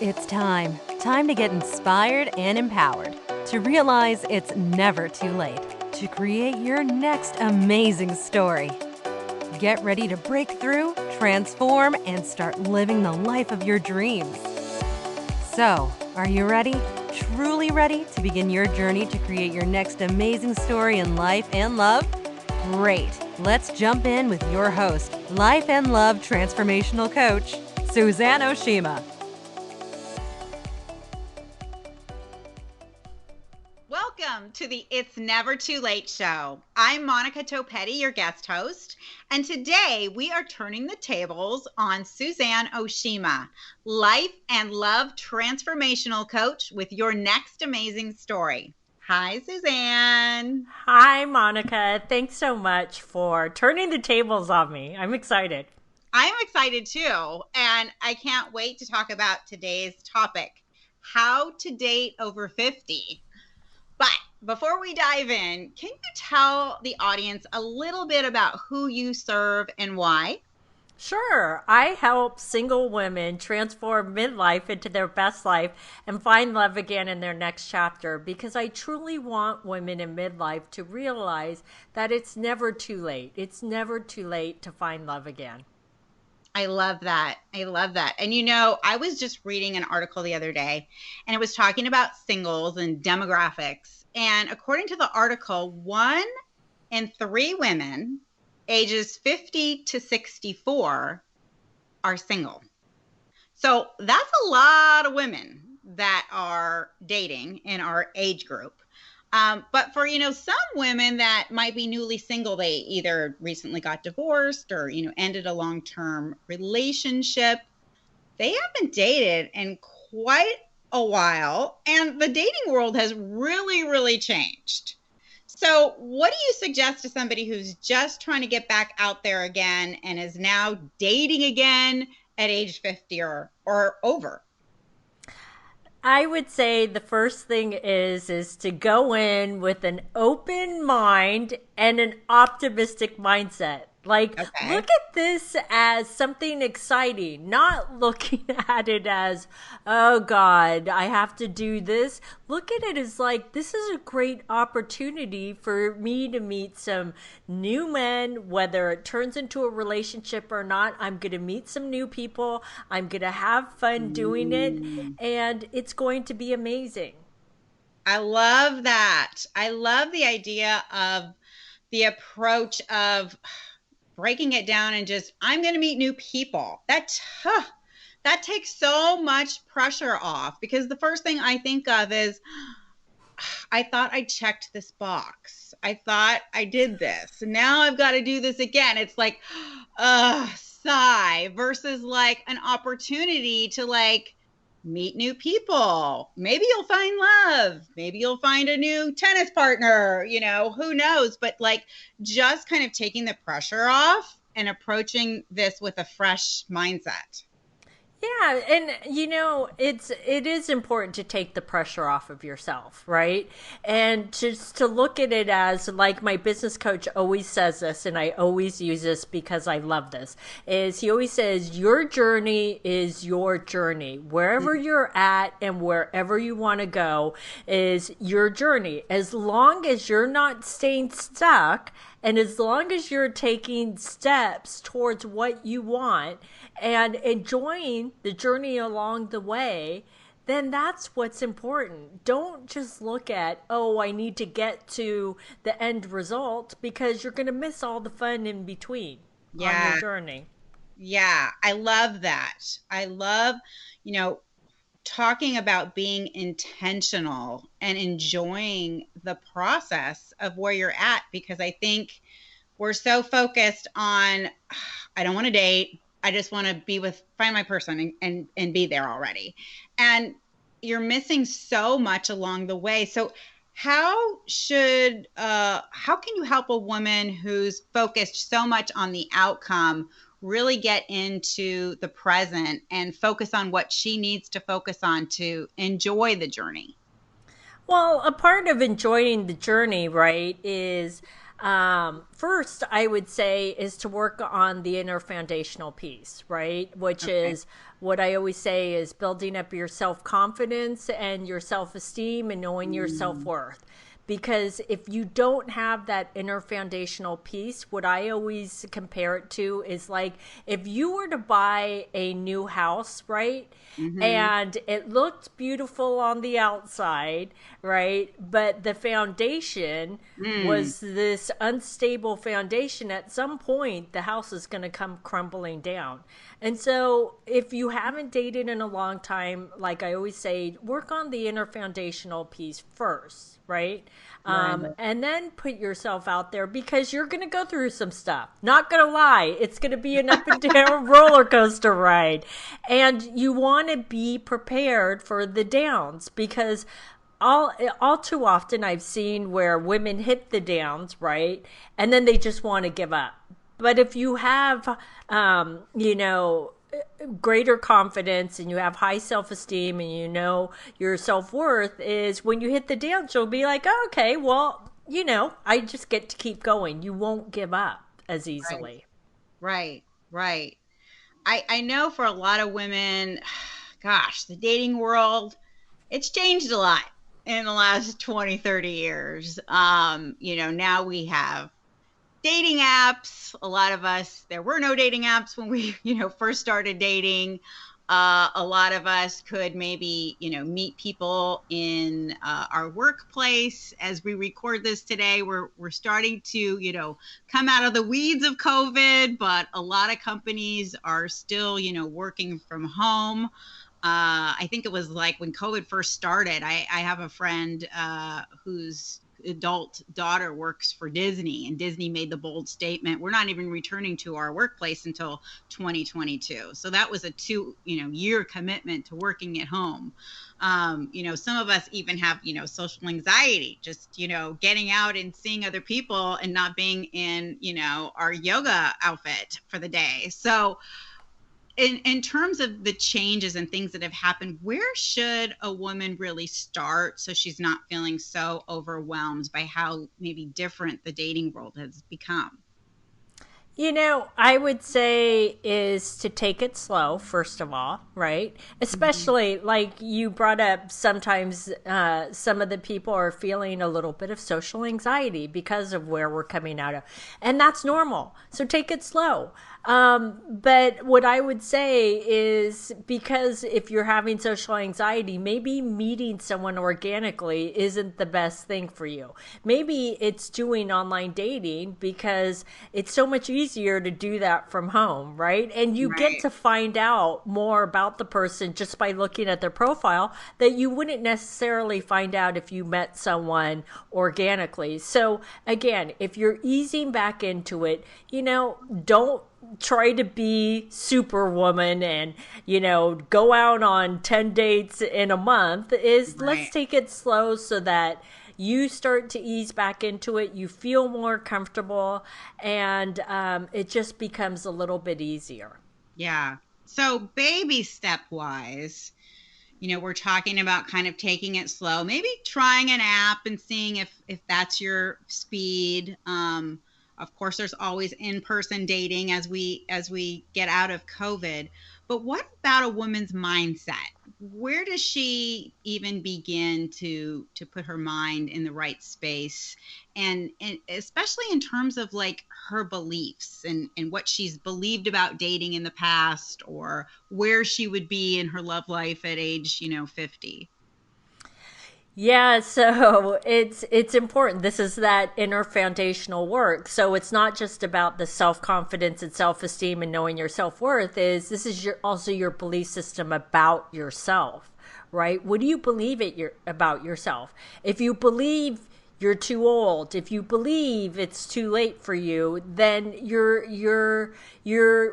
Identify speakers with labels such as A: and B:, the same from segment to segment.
A: It's time. Time to get inspired and empowered. To realize it's never too late to create your next amazing story. Get ready to break through, transform, and start living the life of your dreams. So, are you ready? Truly ready to begin your journey to create your next amazing story in life and love? Great. Let's jump in with your host, Life and Love Transformational Coach, Suzanne Oshima.
B: Welcome to the It's Never Too Late show. I'm Monica Topetti, your guest host, and today we are turning the tables on Suzanne Oshima, Life and Love Transformational Coach with your next amazing story. Hi, Suzanne.
C: Hi, Monica. Thanks so much for turning the tables on me. I'm excited.
B: I'm excited too, and I can't wait to talk about today's topic, how to date over 50. But before we dive in, can you tell the audience a little bit about who you serve and why?
C: Sure. I help single women transform midlife into their best life and find love again in their next chapter because I truly want women in midlife to realize that it's never too late. It's never too late to find love again.
B: I love that. I love that. And I was just reading an article the other day and it was talking about singles and demographics. And according to the article, 1 in 3 women ages 50 to 64 are single. So that's a lot of women that are dating in our age group. But for, some women that might be newly single, they either recently got divorced or, ended a long-term relationship. They haven't dated in quite a while, and the dating world has really, really changed. So what do you suggest to somebody who's just trying to get back out there again and is now dating again at age 50 or over?
C: I would say the first thing is to go in with an open mind and an optimistic mindset. Look at this as something exciting, not looking at it as, oh God, I have to do this. Look at it as this is a great opportunity for me to meet some new men, whether it turns into a relationship or not. I'm going to meet some new people. I'm going to have fun doing it, and it's going to be amazing.
B: I love that. I love the idea of the approach of breaking it down and just, I'm going to meet new people. That takes so much pressure off because the first thing I think of is, I thought I checked this box. I thought I did this. Now I've got to do this again. It's sigh versus an opportunity to meet new people. Maybe you'll find love. Maybe you'll find a new tennis partner, who knows? But just kind of taking the pressure off and approaching this with a fresh mindset.
C: Yeah, and it is important to take the pressure off of yourself, right? And just to look at it as my business coach always says this, and I always use this because I love this, is he always says, your journey is your journey. Wherever you're at and wherever you want to go is your journey. As long as you're not staying stuck, and as long as you're taking steps towards what you want and enjoying the journey along the way, then that's what's important. Don't just look at, oh, I need to get to the end result, because you're going to miss all the fun in between on your journey.
B: Yeah, I love that. I love, talking about being intentional and enjoying the process of where you're at, because I think we're so focused on, I don't want to date. I just want to find my person and be there already. And you're missing so much along the way. So how can you help a woman who's focused so much on the outcome really get into the present and focus on what she needs to focus on to enjoy the journey?
C: Well, a part of enjoying the journey, right, is First, I would say is to work on the inner foundational piece, right? Which is what I always say is building up your self-confidence and your self-esteem and knowing your self-worth. Because if you don't have that inner foundational piece, what I always compare it to is like if you were to buy a new house, right? And it looked beautiful on the outside, right? But the foundation was this unstable foundation. At some point, the house is going to come crumbling down. And so if you haven't dated in a long time, like I always say, work on the inner foundational piece first, right? And then put yourself out there because you're going to go through some stuff. Not going to lie. It's going to be an up and down roller coaster ride. And you want to be prepared for the downs because all too often I've seen where women hit the downs, right? And then they just want to give up. But if you have, greater confidence and you have high self-esteem and you know your self-worth is when you hit the downs, you'll be like, oh, okay, well, I just get to keep going. You won't give up as easily.
B: Right. I know for a lot of women, gosh, the dating world, it's changed a lot in the last 20, 30 years. Now we have dating apps. A lot of us, there were no dating apps when we, first started dating. A lot of us could maybe, meet people in our workplace. As we record this today, we're starting to, come out of the weeds of COVID, but a lot of companies are still, working from home. I think it was like when COVID first started, I have a friend whose adult daughter works for Disney, and Disney made the bold statement, we're not even returning to our workplace until 2022. So that was a 2-year commitment to working at home. Some of us even have, social anxiety, just, getting out and seeing other people and not being in, our yoga outfit for the day. So in terms of the changes and things that have happened, where should a woman really start so she's not feeling so overwhelmed by how maybe different the dating world has become?
C: I would say is to take it slow, first of all, right? Especially like you brought up, sometimes some of the people are feeling a little bit of social anxiety because of where we're coming out of. And that's normal. So take it slow. But what I would say is because if you're having social anxiety, maybe meeting someone organically isn't the best thing for you. Maybe it's doing online dating because it's so much easier to do that from home, right? And you get to find out more about the person just by looking at their profile that you wouldn't necessarily find out if you met someone organically. So again, if you're easing back into it, don't try to be superwoman and, go out on 10 dates in a month. Let's take it slow so that you start to ease back into it. You feel more comfortable and it just becomes a little bit easier.
B: Yeah. So baby step wise, we're talking about kind of taking it slow, maybe trying an app and seeing if that's your speed. Of course, there's always in-person dating as we get out of COVID. But what about a woman's mindset? Where does she even begin to put her mind in the right space? And especially in terms of like her beliefs and what she's believed about dating in the past, or where she would be in her love life at age, 50.
C: Yeah, so it's important. This is that inner foundational work. So it's not just about the self-confidence and self-esteem and knowing your self-worth. This is also your belief system about yourself, right? What do you believe about yourself? If you believe you're too old, if you believe it's too late for you, then you're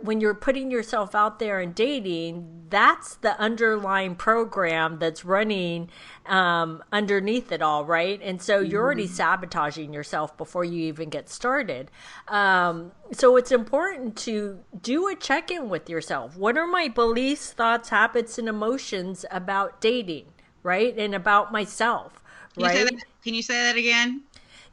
C: when you're putting yourself out there and dating, that's the underlying program that's running underneath it all, right? And so you're already sabotaging yourself before you even get started. So it's important to do a check-in with yourself. What are my beliefs, thoughts, habits, and emotions about dating, right? And about myself, right?
B: Can you say that again?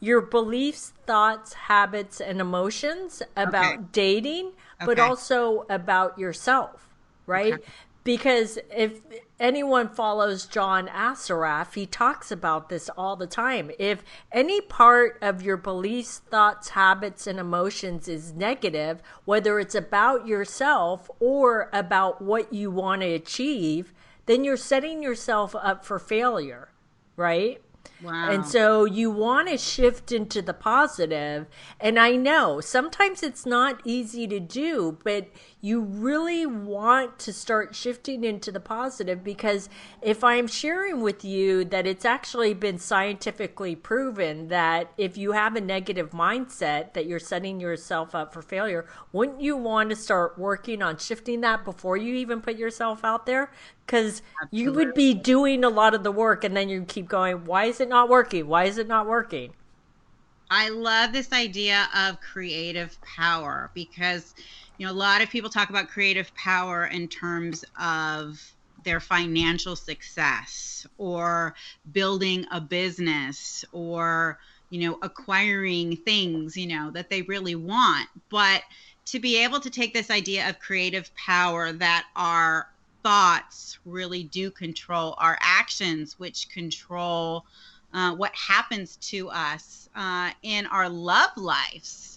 C: your beliefs, thoughts, habits, and emotions about dating, but also about yourself, right?
B: Okay.
C: Because if anyone follows John Assaraf, he talks about this all the time. If any part of your beliefs, thoughts, habits, and emotions is negative, whether it's about yourself or about what you want to achieve, then you're setting yourself up for failure, right?
B: Wow.
C: And so you want to shift into the positive. And I know sometimes it's not easy to do, but you really want to start shifting into the positive, because if I'm sharing with you that it's actually been scientifically proven that if you have a negative mindset, that you're setting yourself up for failure, wouldn't you want to start working on shifting that before you even put yourself out there? Because you would be doing a lot of the work and then you keep going, why is it not working? Why is it not working?
B: I love this idea of creative power, because, a lot of people talk about creative power in terms of their financial success or building a business or, acquiring things, that they really want. But to be able to take this idea of creative power, that our thoughts really do control our actions, which control what happens to us in our love lives,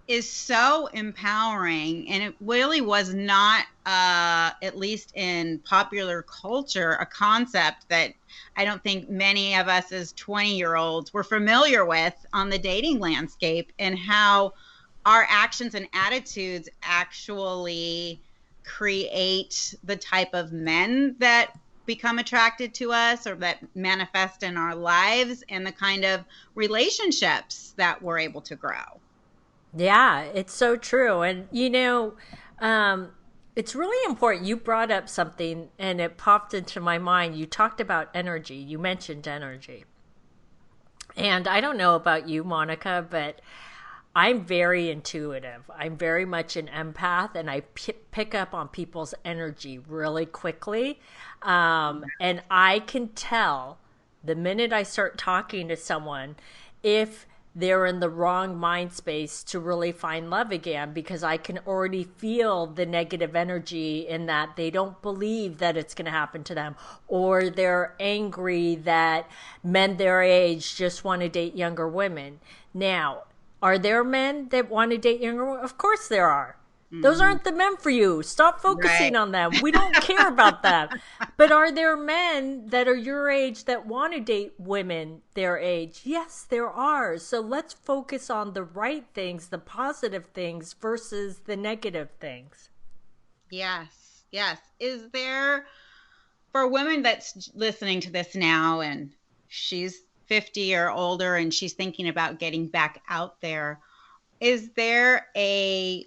B: is so empowering. And it really was not, at least in popular culture, a concept that I don't think many of us as 20-year-olds were familiar with on the dating landscape, and how our actions and attitudes actually create the type of men that become attracted to us or that manifest in our lives, and the kind of relationships that we're able to grow.
C: Yeah, it's so true. And, it's really important. You brought up something and it popped into my mind. You talked about energy. You mentioned energy. And I don't know about you, Monica, but I'm very intuitive. I'm very much an empath, and I pick up on people's energy really quickly. And I can tell the minute I start talking to someone if they're in the wrong mind space to really find love again, because I can already feel the negative energy in that they don't believe that it's going to happen to them, or they're angry that men their age just want to date younger women. Now, are there men that want to date younger women? Of course there are. Those aren't the men for you. Stop focusing on them. We don't care about them. But are there men that are your age that want to date women their age? Yes, there are. So let's focus on the right things, the positive things versus the negative things.
B: Yes. Yes. Is there, for a woman that's listening to this now and she's 50 or older and she's thinking about getting back out there, is there a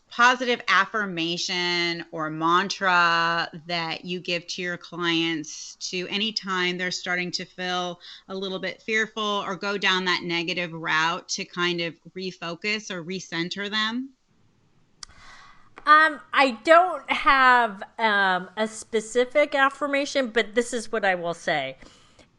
B: positive affirmation or mantra that you give to your clients to anytime they're starting to feel a little bit fearful or go down that negative route, to kind of refocus or recenter them?
C: I don't have a specific affirmation, but this is what I will say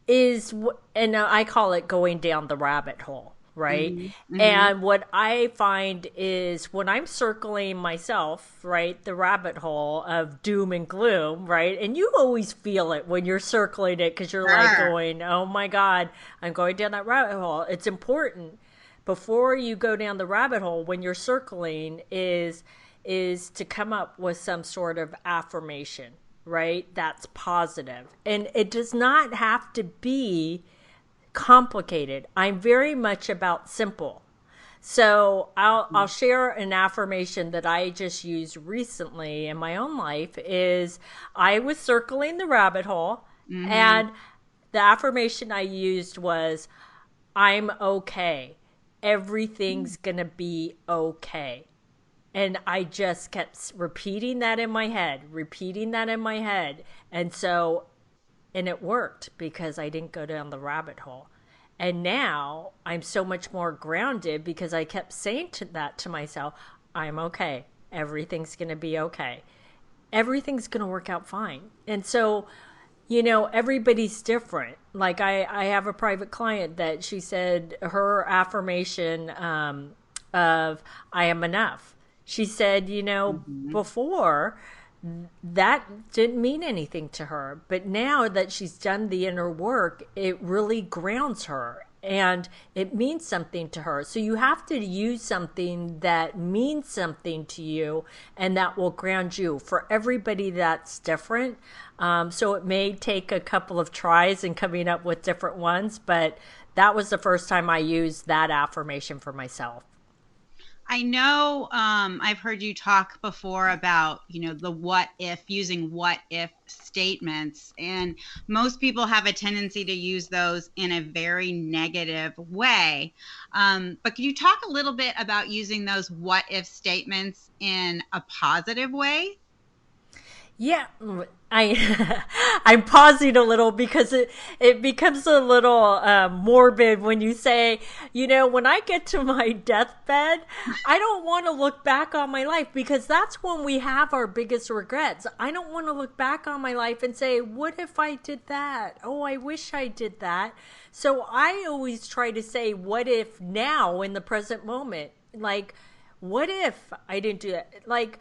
C: and I call it going down the rabbit hole. Right. Mm-hmm. And what I find is when I'm circling myself, right, the rabbit hole of doom and gloom, right, and you always feel it when you're circling it, because you're like going, oh my God, I'm going down that rabbit hole. It's important before you go down the rabbit hole, when you're circling, is to come up with some sort of affirmation, right, that's positive. And it does not have to be complicated. I'm very much about simple. So I'll share an affirmation that I just used recently in my own life. Is I was circling the rabbit hole, and the affirmation I used was, I'm okay. Everything's gonna be okay. And I just kept repeating that in my head. And it worked, because I didn't go down the rabbit hole. And now I'm so much more grounded because I kept saying that to myself. I'm okay. Everything's going to be okay. Everything's going to work out fine. And so, everybody's different. Like I have a private client that she said her affirmation of I am enough. She said, before that didn't mean anything to her, but now that she's done the inner work, it really grounds her and it means something to her. So you have to use something that means something to you and that will ground you. For everybody, that's different. So it may take a couple of tries in coming up with different ones, but that was the first time I used that affirmation for myself.
B: I know I've heard you talk before about, the what if, using what if statements. And most people have a tendency to use those in a very negative way. But can you talk a little bit about using those what if statements in a positive way?
C: Yeah, I'm pausing a little because it becomes a little morbid when you say, when I get to my deathbed, I don't want to look back on my life, because that's when we have our biggest regrets. I don't want to look back on my life and say, what if I did that? Oh, I wish I did that. So I always try to say, what if now in the present moment? Like, what if I didn't do that? Like,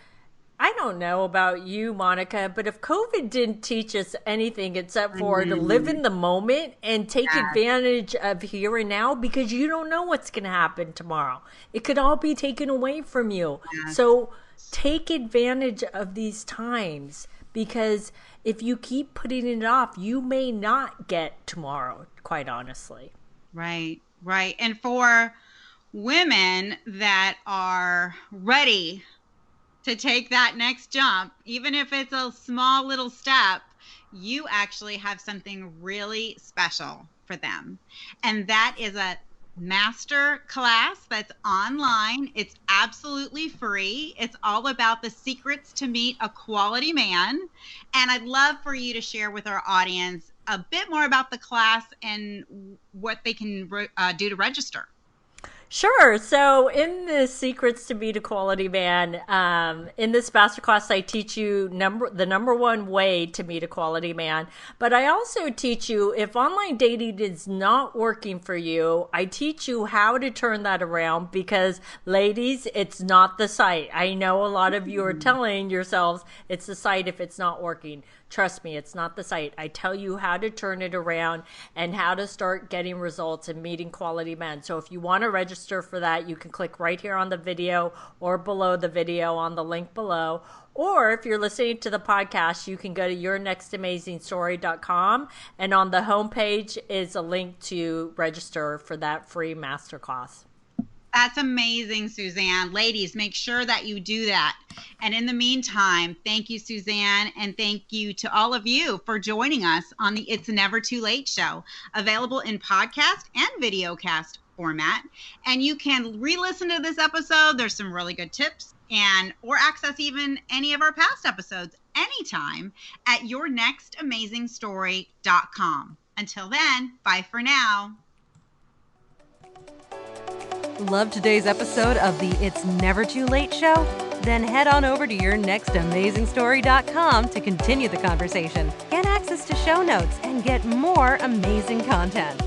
C: I don't know about you, Monica, but if COVID didn't teach us anything except for to live in the moment and take advantage of here and now, because you don't know what's going to happen tomorrow. It could all be taken away from you. So take advantage of these times, because if you keep putting it off, you may not get tomorrow, quite honestly.
B: Right. And for women that are ready to take that next jump, even if it's a small little step, you actually have something really special for them. And that is a master class that's online. It's absolutely free. It's all about the secrets to meet a quality man. And I'd love for you to share with our audience a bit more about the class and what they can do to register.
C: Sure. So in the Secrets to Meet a Quality Man, in this masterclass, I teach you the number one way to meet a quality man. But I also teach you, if online dating is not working for you, I teach you how to turn that around, because ladies, it's not the site. I know a lot of you are telling yourselves it's the site if it's not working. Trust me, it's not the site. I tell you how to turn it around and how to start getting results and meeting quality men. So if you want to register for that, you can click right here on the video or below the video on the link below. Or if you're listening to the podcast, you can go to yournextamazingstory.com, and on the homepage is a link to register for that free masterclass.
B: That's amazing, Suzanne. Ladies, make sure that you do that. And in the meantime, thank you, Suzanne, and thank you to all of you for joining us on the It's Never Too Late show, available in podcast and videocast format. And you can re-listen to this episode. There's some really good tips, or access even any of our past episodes anytime at yournextamazingstory.com. Until then, bye for now.
A: Love today's episode of the It's Never Too Late show? Then head on over to yournextamazingstory.com to continue the conversation, get access to show notes, and get more amazing content.